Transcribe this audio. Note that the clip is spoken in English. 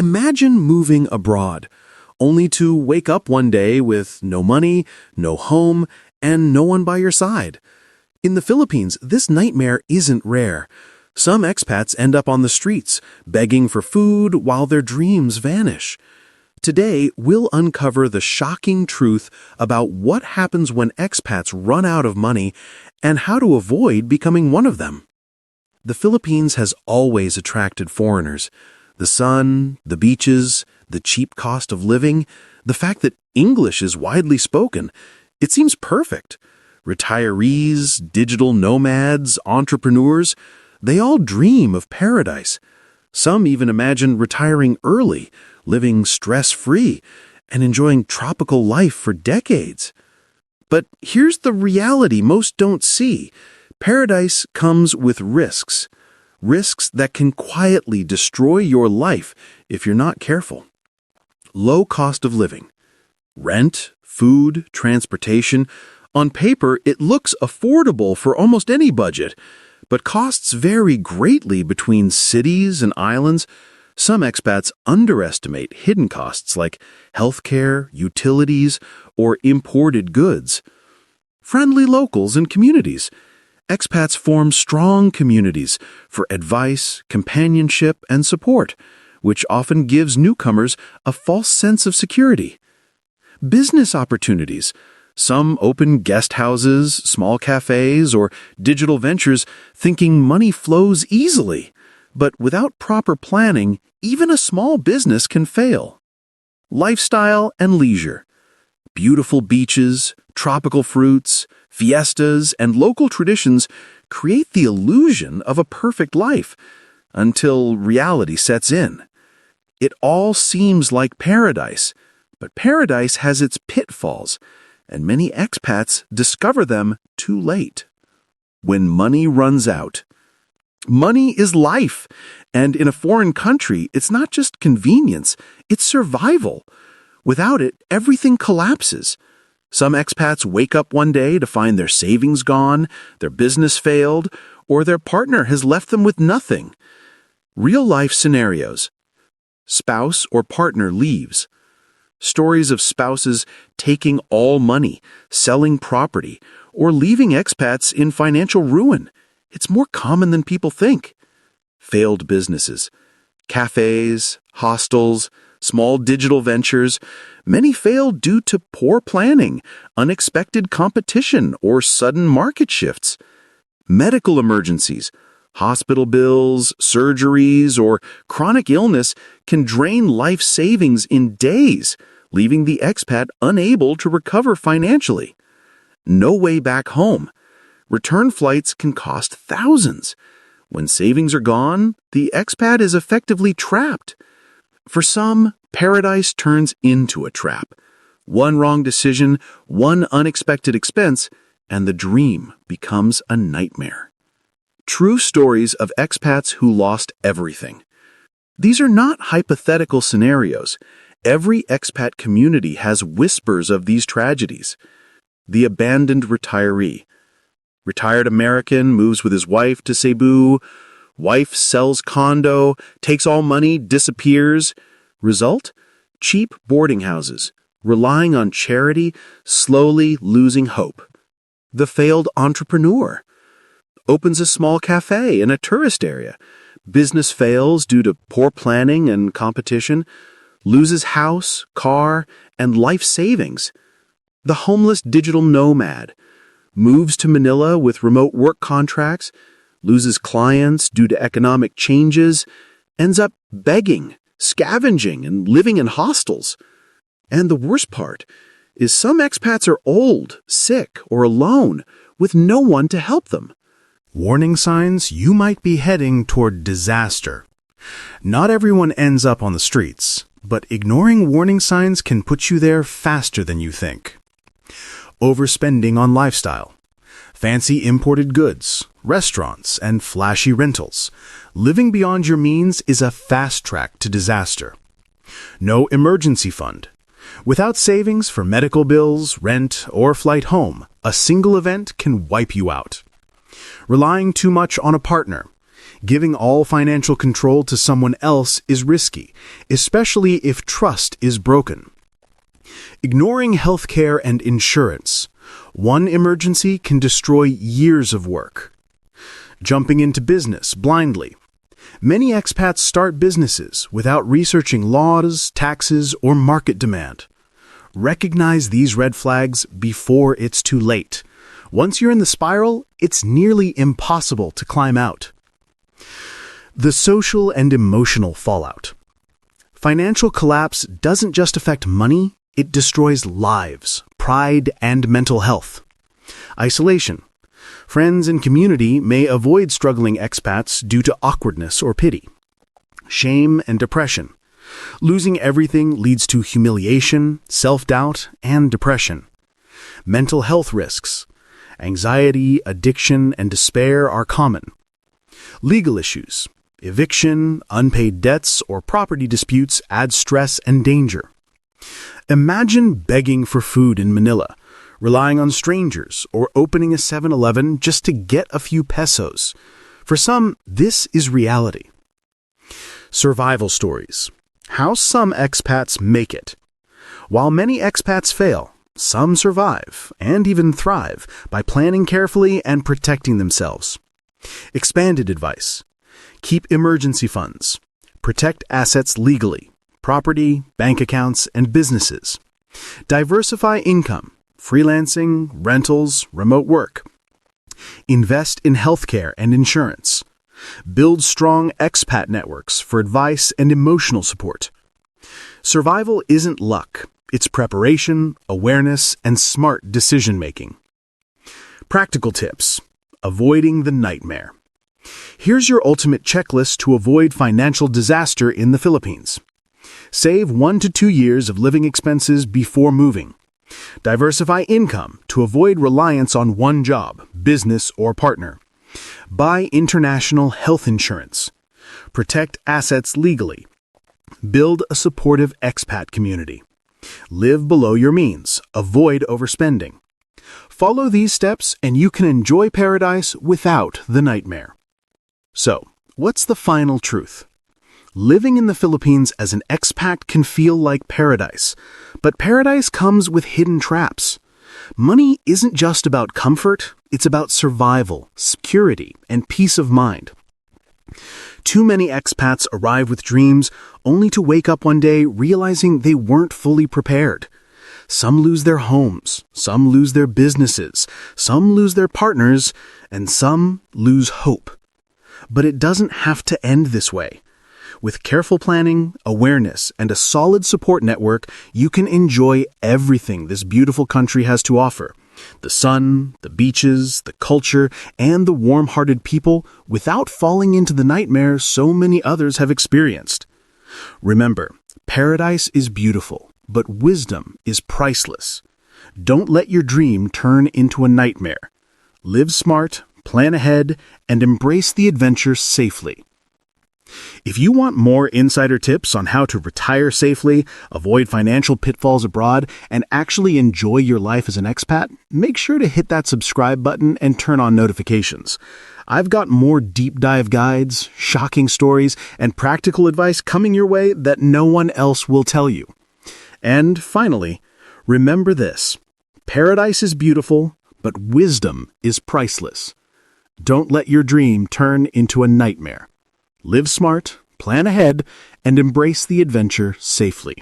Imagine moving abroad, only to wake up one day with no money, no home, and no one by your side. In the Philippines, this nightmare isn't rare. Some expats end up on the streets, begging for food while their dreams vanish. Today, we'll uncover the shocking truth about what happens when expats run out of money and how to avoid becoming one of them. The Philippines has always attracted foreigners. The sun, the beaches, the cheap cost of living, the fact that English is widely spoken, it seems perfect. Retirees, digital nomads, entrepreneurs, they all dream of paradise. Some even imagine retiring early, living stress-free, and enjoying tropical life for decades. But here's the reality most don't see. Paradise comes with risks. Risks that can quietly destroy your life if you're not careful. Low cost of living. Rent, food, transportation. On paper, it looks affordable for almost any budget, but costs vary greatly between cities and islands. Some expats underestimate hidden costs like healthcare, utilities, or imported goods. Friendly locals and communities. Expats form strong communities for advice, companionship, and support, which often gives newcomers a false sense of security. Business opportunities. Some open guest houses, small cafes, or digital ventures thinking money flows easily. But without proper planning, even a small business can fail. Lifestyle and leisure. Beautiful beaches, tropical fruits, fiestas, and local traditions create the illusion of a perfect life until reality sets in. It all seems like paradise, but paradise has its pitfalls, and many expats discover them too late. When money runs out. Money is life, and in a foreign country, it's not just convenience, it's survival. Without it, everything collapses. Some expats wake up one day to find their savings gone, their business failed, or their partner has left them with nothing. Real-life scenarios. Spouse or partner leaves. Stories of spouses taking all money, selling property, or leaving expats in financial ruin. It's more common than people think. Failed businesses. Cafes, hostels, small digital ventures. Many fail due to poor planning, unexpected competition, or sudden market shifts. Medical emergencies. Hospital bills, surgeries, or chronic illness can drain life savings in days, leaving the expat unable to recover financially. No way back home. Return flights can cost thousands. When savings are gone, the expat is effectively trapped. For some, paradise turns into a trap. One wrong decision, one unexpected expense, and the dream becomes a nightmare. True stories of expats who lost everything. These are not hypothetical scenarios. Every expat community has whispers of these tragedies. The abandoned retiree. Retired American moves with his wife to Cebu. Wife sells condo, takes all money, disappears. Result? Cheap boarding houses, relying on charity, slowly losing hope. The failed entrepreneur. Opens a small cafe in a tourist area. Business fails due to poor planning and competition. Loses house, car, and life savings. The homeless digital nomad. Moves to Manila with remote work contracts. Loses clients due to economic changes. Ends up begging, scavenging, and living in hostels. And the worst part is some expats are old, sick, or alone, with no one to help them. Warning signs you might be heading toward disaster. Not everyone ends up on the streets, but ignoring warning signs can put you there faster than you think. Overspending on lifestyle. Fancy imported goods, restaurants, and flashy rentals. Living beyond your means is a fast track to disaster. No emergency fund. Without savings for medical bills, rent, or flight home, a single event can wipe you out. Relying too much on a partner. Giving all financial control to someone else is risky, especially if trust is broken. Ignoring healthcare and insurance. One emergency can destroy years of work. Jumping into business blindly. Many expats start businesses without researching laws, taxes, or market demand. Recognize these red flags before it's too late. Once you're in the spiral, it's nearly impossible to climb out. The social and emotional fallout. Financial collapse doesn't just affect money, it destroys lives, pride, and mental health. Isolation. Friends and community may avoid struggling expats due to awkwardness or pity. Shame and depression. Losing everything leads to humiliation, self-doubt, and depression. Mental health risks. Anxiety, addiction, and despair are common. Legal issues. Eviction, unpaid debts, or property disputes add stress and danger. Imagine begging for food in Manila, relying on strangers, or opening a 7-Eleven just to get a few pesos. For some, this is reality. Survival stories. How some expats make it. While many expats fail, some survive and even thrive by planning carefully and protecting themselves. Expanded advice. Keep emergency funds. Protect assets legally, property, bank accounts, and businesses. Diversify income, freelancing, rentals, remote work. Invest in healthcare and insurance. Build strong expat networks for advice and emotional support. Survival isn't luck. It's preparation, awareness, and smart decision-making. Practical tips. Avoiding the nightmare. Here's your ultimate checklist to avoid financial disaster in the Philippines. Save 1 to 2 years of living expenses before moving. Diversify income to avoid reliance on one job, business, or partner. Buy international health insurance. Protect assets legally. Build a supportive expat community. Live below your means. Avoid overspending. Follow these steps and you can enjoy paradise without the nightmare. So, what's the final truth? Living in the Philippines as an expat can feel like paradise, but paradise comes with hidden traps. Money isn't just about comfort, it's about survival, security, and peace of mind. Too many expats arrive with dreams only to wake up one day realizing they weren't fully prepared. Some lose their homes, some lose their businesses, some lose their partners, and some lose hope. But it doesn't have to end this way. With careful planning, awareness, and a solid support network, you can enjoy everything this beautiful country has to offer. The sun, the beaches, the culture, and the warm-hearted people without falling into the nightmare so many others have experienced. Remember, paradise is beautiful, but wisdom is priceless. Don't let your dream turn into a nightmare. Live smart, plan ahead, and embrace the adventure safely. If you want more insider tips on how to retire safely, avoid financial pitfalls abroad, and actually enjoy your life as an expat, make sure to hit that subscribe button and turn on notifications. I've got more deep dive guides, shocking stories, and practical advice coming your way that no one else will tell you. And finally, remember this: paradise is beautiful, but wisdom is priceless. Don't let your dream turn into a nightmare. Live smart, plan ahead, and embrace the adventure safely.